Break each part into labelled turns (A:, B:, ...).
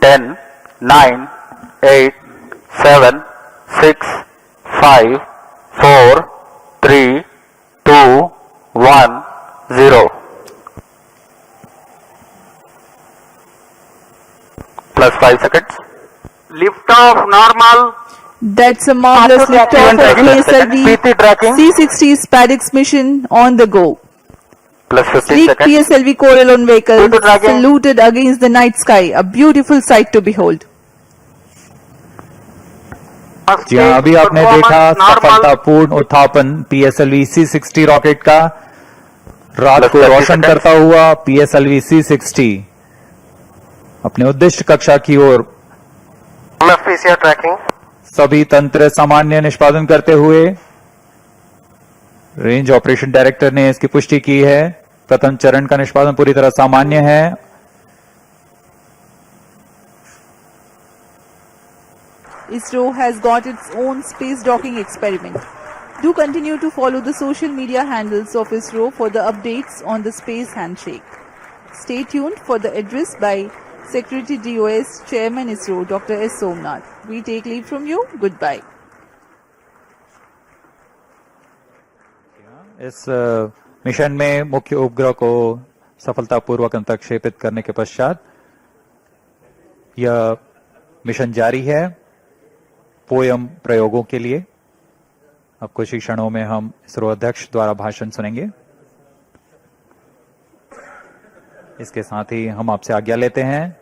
A: 10, 9, 8, 7, 6, 5, 4, 3, 2, 1, 0. Plus 5 seconds.
B: Lift off normal.
C: That's a marvelous liftoff of PSLV
A: PT tracking.
C: C-60 SPADIX mission on the go.
A: Plus 15
C: Sleek
A: seconds.
C: PSLV Corellon vehicle
A: PT tracking.
C: saluted against the night sky, a beautiful sight to behold.
B: First
D: जी हाँ,
B: stage
D: अभी आपने देखा
B: performance normal.
D: सफलतापूर्ण उत्थापन PSLV C-60 rocket का रात
A: Plus
D: को
A: 30
D: रोशन
A: seconds.
D: करता हुआ PSLV C-60 अपने उद्दिष्ट कक्षा की ओर
B: Left PCR tracking.
D: सभी तंत्र सामान्य निष्पादन करते हुए रेंज ऑपरेशन डायरेक्टर ने इसकी पुष्टि की है। प्रथम चरण का निष्पादन पूरी तरह सामान्य है।
C: ISRO has got its own space docking experiment. Do continue to follow the social media handles of ISRO for the updates on the space handshake. Stay tuned for the address by Secretary DOS Chairman ISRO Dr. S. Somnath. We take leave from you. Goodbye.
D: इस mission में मुख्य उपग्रह को सफलतापूर्वक अंतर्क्षेपित करने के पश्चात यह मिशन जारी है पोयम प्रयोगों के लिए। अब कुछ ही क्षणों में हम इसरो अध्यक्ष द्वारा भाषण सुनेंगे। इसके साथ ही हम आपसे आज्ञा लेते हैं।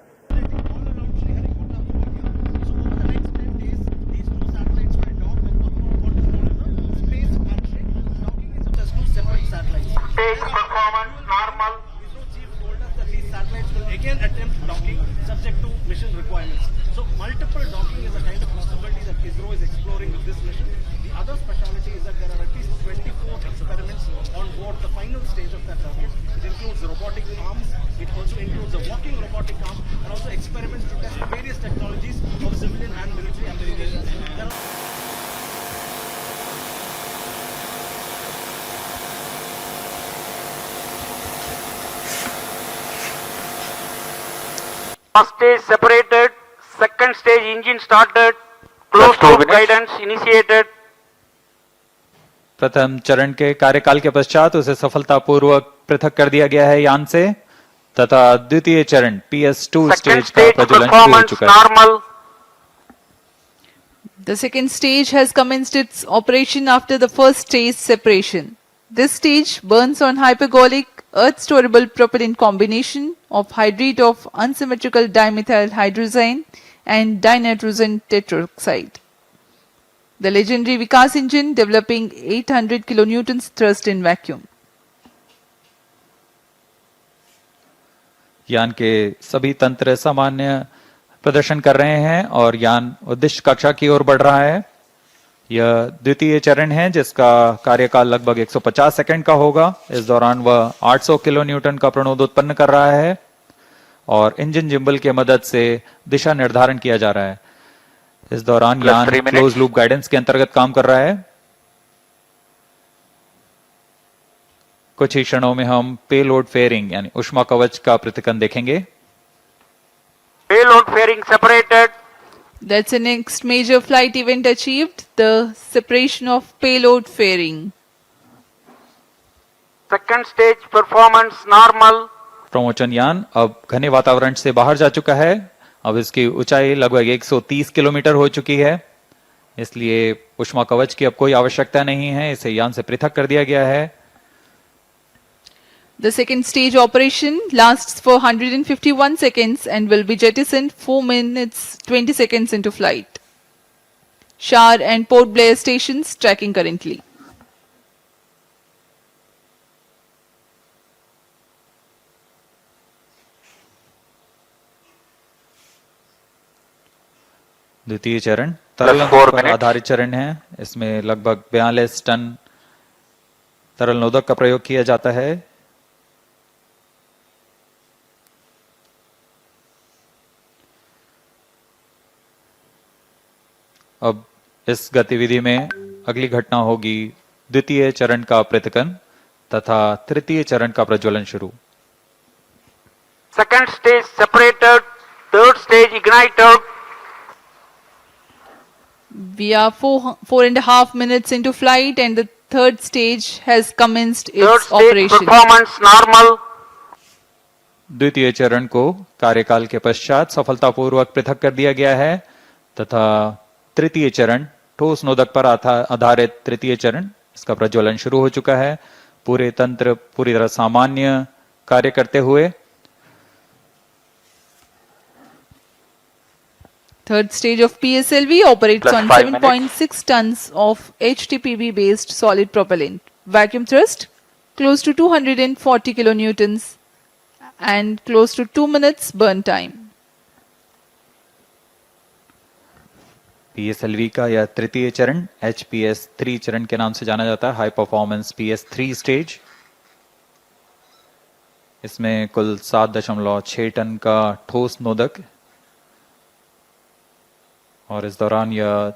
B: Stage performance normal.
E: ISRO chief told us that these satellites will again attempt docking subject to mission requirements. So multiple docking is a kind of possibility that ISRO is exploring with this mission. The other speciality is that there are at least 24 experiments on board the final stage of that rocket. It includes robotic arms, it also includes a walking robotic arm, and also experiments to test various technologies of civilian and military applications. There are
B: First stage separated. Second stage engine started.
A: Plus
B: Closed
A: 2
B: loop
A: minutes.
B: guidance initiated.
D: प्रथम चरण के कार्यकाल के पश्चात उसे सफलतापूर्वक पृथक कर दिया गया है यान से तथा द्वितीय चरण PS2
B: Second
D: स्टेज का
B: stage
D: प्रज्वलन शुरू हो
B: performance
D: चुका है।
B: normal.
C: The second stage has commenced its operation after the first stage separation. This stage burns on hypergolic earth-storable propellant combination of hydrate of unsymmetrical dimethyl hydrazine and dinitrogen tetroxide. The legendary Vikas engine developing 800 kilonewtons thrust in vacuum.
D: यान के सभी तंत्र सामान्य प्रदर्शन कर रहे हैं और यान उद्दिष्ट कक्षा की ओर बढ़ रहा है। यह द्वितीय चरण है जिसका कार्यकाल लगभग 150 सेकंड का होगा। इस दौरान वह 800 किलो न्यूटन का प्रणोद उत्पन्न कर रहा है और इंजन जिम्बल के मदद से दिशा निर्धारण किया जा रहा है। इस दौरान
A: Plus
D: यान
A: 3 minutes.
D: क्लोज लूप गाइडेंस के अंतर्गत काम कर रहा है। कुछ ही क्षणों में हम पेलोड फेयरिंग यानी ऊष्मा कवच का पृथक्करण देखेंगे।
B: Payload fairing separated.
C: That's the next major flight event achieved, the separation of payload fairing.
B: Second stage performance normal.
D: प्रमोचन यान अब घने वातावरण से बाहर जा चुका है। अब इसकी ऊंचाई लगभग 130 किलोमीटर हो चुकी है, इसलिए ऊष्मा कवच की अब कोई आवश्यकता नहीं है। इसे यान से पृथक कर दिया गया है।
C: The second stage operation lasts for 151 seconds and will be jettisoned 4 minutes 20 seconds into flight. Shar and Port Blair stations tracking currently.
D: द्वितीय चरण तरल
A: Plus 4
D: पर
A: minutes.
D: आधारित चरण है। इसमें लगभग 42 टन तरल नोदक का प्रयोग किया जाता है। अब इस गतिविधि में अगली घटना होगी द्वितीय चरण का पृथक्करण तथा तृतीय चरण का प्रज्वलन शुरू।
B: Second stage separated. Third stage ignited.
C: We are 4.5 minutes into flight and the third stage has commenced
B: Third
C: its
B: stage
C: operation.
B: performance normal.
D: द्वितीय चरण को कार्यकाल के पश्चात सफलतापूर्वक पृथक कर दिया गया है तथा तृतीय चरण ठोस नोदक पर आधारित तृतीय चरण इसका प्रज्वलन शुरू हो चुका है। पूरे तंत्र पूरी तरह सामान्य कार्य करते हुए
C: Third stage of PSLV operates
A: Plus
C: on
A: 5 minutes.
C: 7.6 tons of HTPB based solid propellant. Vacuum thrust close to 240 kilonewtons and close to 2 minutes burn time.
D: PSLV का यह तृतीय चरण HPS 3 चरण के नाम से जाना जाता है, हाई परफॉर्मेंस PS 3 स्टेज। इसमें कुल 7.6 टन का ठोस नोदक और इस दौरान यह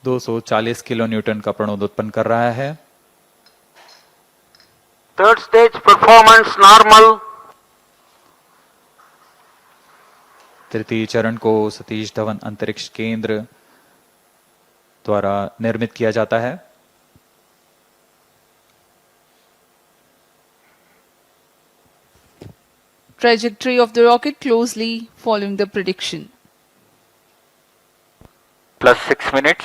D: 240 किलो न्यूटन का प्रणोद उत्पन्न कर रहा है।
B: Third stage performance normal.
D: तृतीय चरण को सतीश धवन अंतरिक्ष केंद्र द्वारा निर्मित किया जाता है।
C: Trajectory of the rocket closely following the prediction.
A: Plus 6 minutes.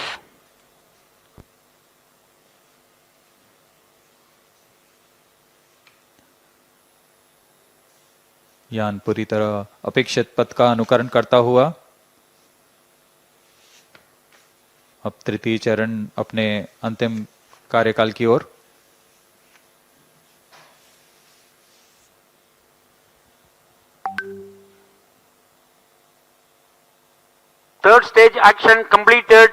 D: यान पूरी तरह अपेक्षित पथ का अनुकरण करता हुआ अब तृतीय चरण अपने अंतिम कार्यकाल की ओर।
B: Third stage action completed.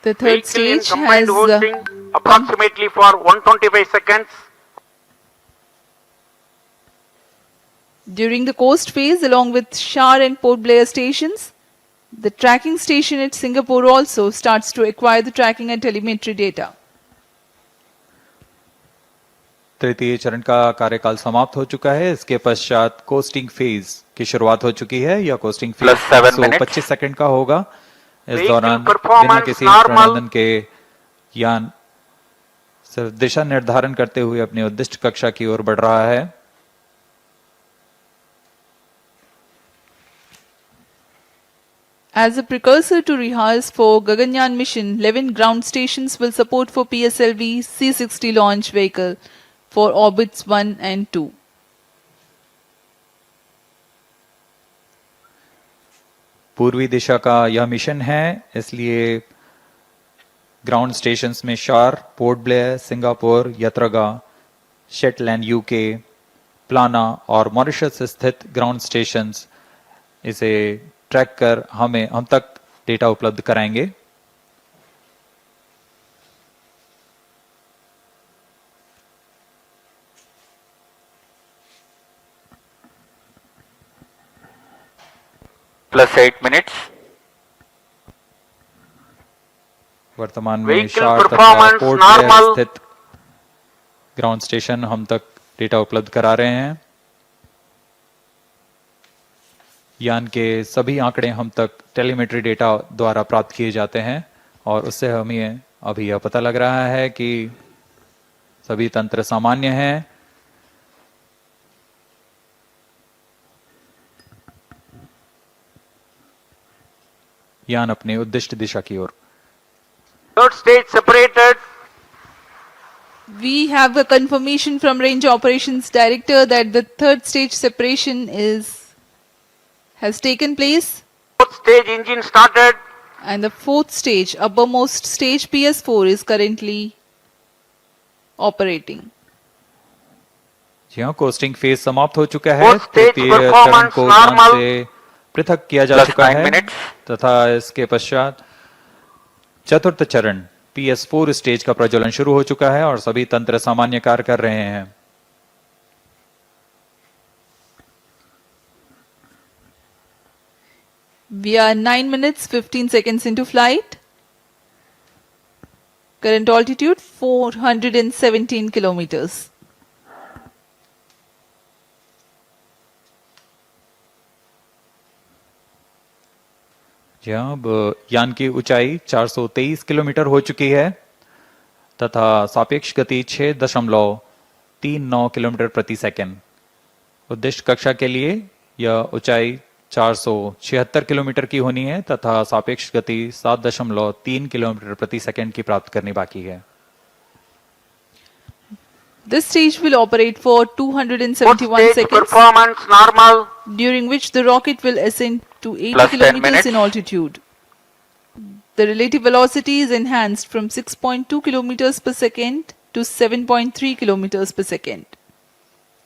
C: The third
B: Vehicle in
C: stage
B: combined
C: has
B: hosting approximately for 125 seconds.
C: during the coast phase along with Shar and Port Blair stations. The tracking station at Singapore also starts to acquire the tracking and telemetry data.
D: तृतीय चरण का कार्यकाल समाप्त हो चुका है। इसके पश्चात कोस्टिंग फेज की शुरुआत हो चुकी है। यह costing phase
A: Plus 7 minutes.
D: 125 second का होगा। इस
B: Vehicle
D: दौरान
B: performance
D: बिना किसी
B: normal.
D: प्रबंधन के यान सिर्फ दिशा निर्धारण करते हुए अपनी उद्दिष्ट कक्षा की ओर बढ़ रहा है।
C: As a precursor to rehearse for Gaganyaan mission, 11 ground stations will support for PSLV C-60 launch vehicle for orbits 1 and 2.
D: पूर्वी दिशा का यह मिशन है, इसलिए ग्राउंड स्टेशंस में शार, पोर्ट ब्लेयर, सिंगापुर, यत्रगा, शेटलैंड यूके, प्लाना और मॉरिशस स्थित ग्राउंड स्टेशंस इसे ट्रैक कर हम तक डेटा उपलब्ध कराएंगे।
A: Plus 8 minutes.
D: वर्तमान में
B: Vehicle
D: शार तथा
B: performance
D: पोर्ट ब्लेयर
B: normal.
D: स्थित ग्राउंड स्टेशन हम तक डेटा उपलब्ध करा रहे हैं। यान के सभी आंकड़े हम तक टेलीमेट्री डेटा द्वारा प्राप्त किए जाते हैं और उससे हमें अभी यह पता लग रहा है कि सभी तंत्र सामान्य हैं। यान अपने उद्दिष्ट दिशा की ओर।
B: Third stage separated.
C: We have a confirmation from Range Operations Director that the third stage separation has taken place
B: Fourth stage engine started.
C: and the fourth stage, uppermost stage PS4 is currently operating.
D: जी हाँ, costing phase समाप्त हो चुका है।
B: Fourth stage
D: तृतीय चरण
B: performance
D: को यान
B: normal.
D: से पृथक किया जा
A: Plus
D: चुका
A: 9
D: है
A: minutes.
D: तथा इसके पश्चात चतुर्थ चरण PS4 स्टेज का प्रज्वलन शुरू हो चुका है और सभी तंत्र सामान्य कार्य कर रहे हैं।
C: We are 9 minutes 15 seconds into flight. Current altitude 417 kilometers.
D: अब यान की ऊंचाई 423 किलोमीटर हो चुकी है तथा सापेक्ष गति 6.39 किलोमीटर प्रति सेकंड। उद्दिष्ट कक्षा के लिए यह ऊंचाई 476 किलोमीटर की होनी है तथा सापेक्ष गति 7.3 किलोमीटर प्रति सेकंड की प्राप्त करनी बाकी है।
C: This stage will operate for
B: Fourth
C: 271
B: stage
C: seconds,
B: performance normal.
C: during which the rocket will ascend to 80
A: Plus 10
C: kilometers
A: minutes.
C: in altitude. The relative velocity is enhanced from 6.2 kilometers per second to 7.3 kilometers per second.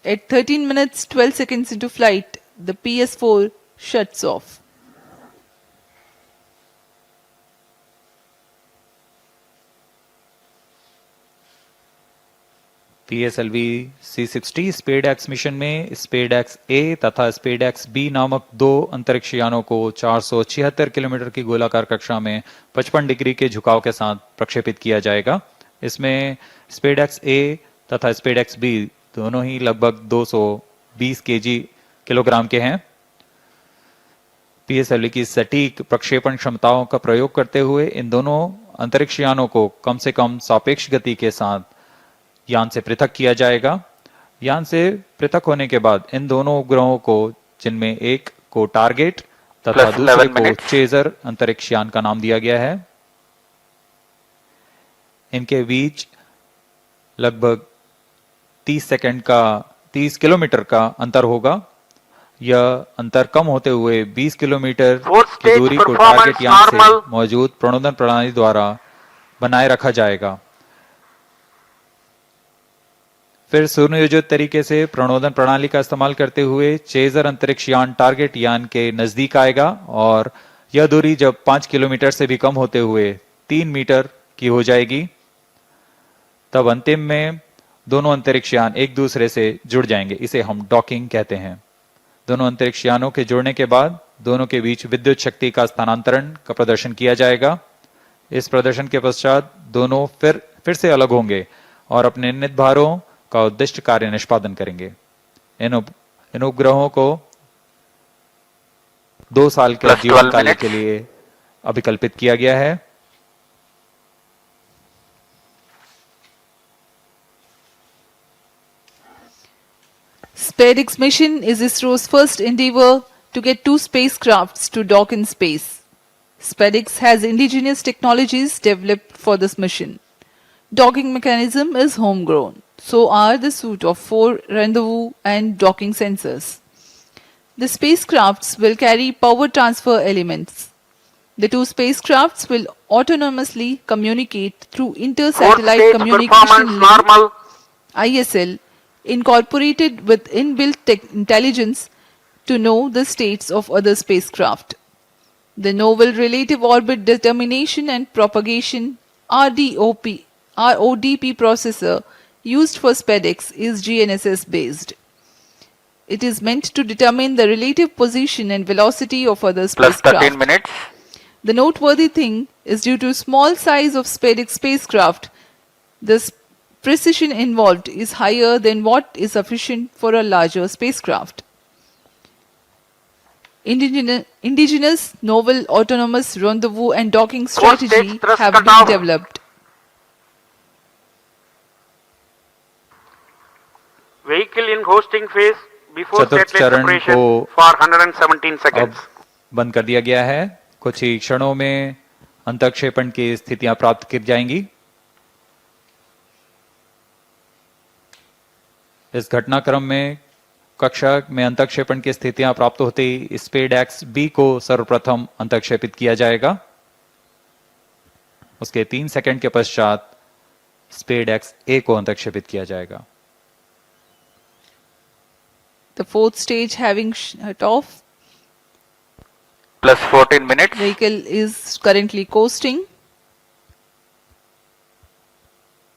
C: At 13 minutes 12 seconds into flight, the PS4 shuts off.
D: PSLV C60 SpaDeX mission में SpaDeX ए तथा SpaDeX B नामक दो अंतरिक्ष यानों को 476 kilometre की गोलाकार कक्षा में 55 डिग्री के झुकाव के साथ प्रक्षेपित किया जाएगा। इसमें स्पेडएक्स ए तथा स्पेडएक्स बी दोनों ही लगभग 220 किलोग्राम के हैं। PSLV की सटीक प्रक्षेपण क्षमताओं का प्रयोग करते हुए इन दोनों अंतरिक्ष यानों को कम से कम सापेक्ष गति के साथ यान से पृथक किया जाएगा। यान से पृथक होने के बाद इन दोनों उपग्रहों को, जिनमें एक को टारगेट तथा
A: Plus
D: दूसरे
A: 11
D: को
A: minutes.
D: चेजर अंतरिक्ष यान का नाम दिया गया है, इनके बीच लगभग 30 किलोमीटर का अंतर होगा। यह अंतर कम होते हुए 20 किलोमीटर
B: Fourth
D: की
B: stage
D: दूरी को
B: performance
D: टारगेट यान से
B: normal.
D: मौजूद प्रणोदन प्रणाली द्वारा बनाए रखा जाएगा। फिर सुनियोजित तरीके से प्रणोदन प्रणाली का इस्तेमाल करते हुए चेजर अंतरिक्ष यान टारगेट यान के नजदीक आएगा और यह दूरी जब 5 किलोमीटर से भी कम होते हुए 3 मीटर की हो जाएगी, तब अंतिम में दोनों अंतरिक्ष यान एक दूसरे से जुड़ जाएंगे। इसे हम डॉकिंग कहते हैं। दोनों अंतरिक्ष यानों के जुड़ने के बाद दोनों के बीच विद्युत शक्ति का स्थानांतरण का प्रदर्शन किया जाएगा। इस प्रदर्शन के पश्चात दोनों फिर से अलग होंगे और अपने निर्धारित भारों का उद्दिष्ट कार्य निष्पादन करेंगे। इन उपग्रहों को 2 साल के
A: Plus
D: जीवन
A: 12
D: काल
A: minutes.
D: के लिए अभिकल्पित किया गया है।
C: SpaceX mission is ISRO's first endeavor to get two spacecrafts to dock in space. SpaceX has indigenous technologies developed for this mission. Docking mechanism is homegrown. So are the suite of 4 rendezvous and docking sensors. The spacecrafts will carry power transfer elements. The two spacecrafts will autonomously communicate through
B: Fourth
C: inter-satellite
B: stage
C: communication
B: performance
C: link
B: normal.
C: ISL incorporated with inbuilt intelligence to know the states of other spacecraft. The Novel Relative Orbit Determination and Propagation RODP processor used for SpaceX is GNSS based. It is meant to determine the relative position and velocity of other
A: Plus
C: spacecraft.
A: 13 minutes.
C: The noteworthy thing is due to small size of SpaceX spacecraft, the precision involved is higher than what is sufficient for a larger spacecraft. Indigenous novel autonomous rendezvous and docking
B: Fourth stage
C: strategy
B: thrust
C: have been
B: cutoff.
C: developed.
B: Vehicle in hosting phase before
D: चतुर्थ
B: satellite
D: चरण
B: separation
D: को
B: for 117
D: अब
B: seconds.
D: बंद कर दिया गया है। कुछ ही क्षणों में अंतक्षेपण की स्थितियां प्राप्त की जाएंगी। इस घटनाक्रम में कक्षा में अंतक्षेपण की स्थितियां प्राप्त होते ही स्पेडएक्स बी को सर्वप्रथम अंतक्षेपित किया जाएगा। उसके 3 सेकंड के पश्चात स्पेडएक्स ए को अंतक्षेपित किया जाएगा।
C: The fourth stage having shut off,
A: Plus 14 minutes.
C: vehicle is currently coasting.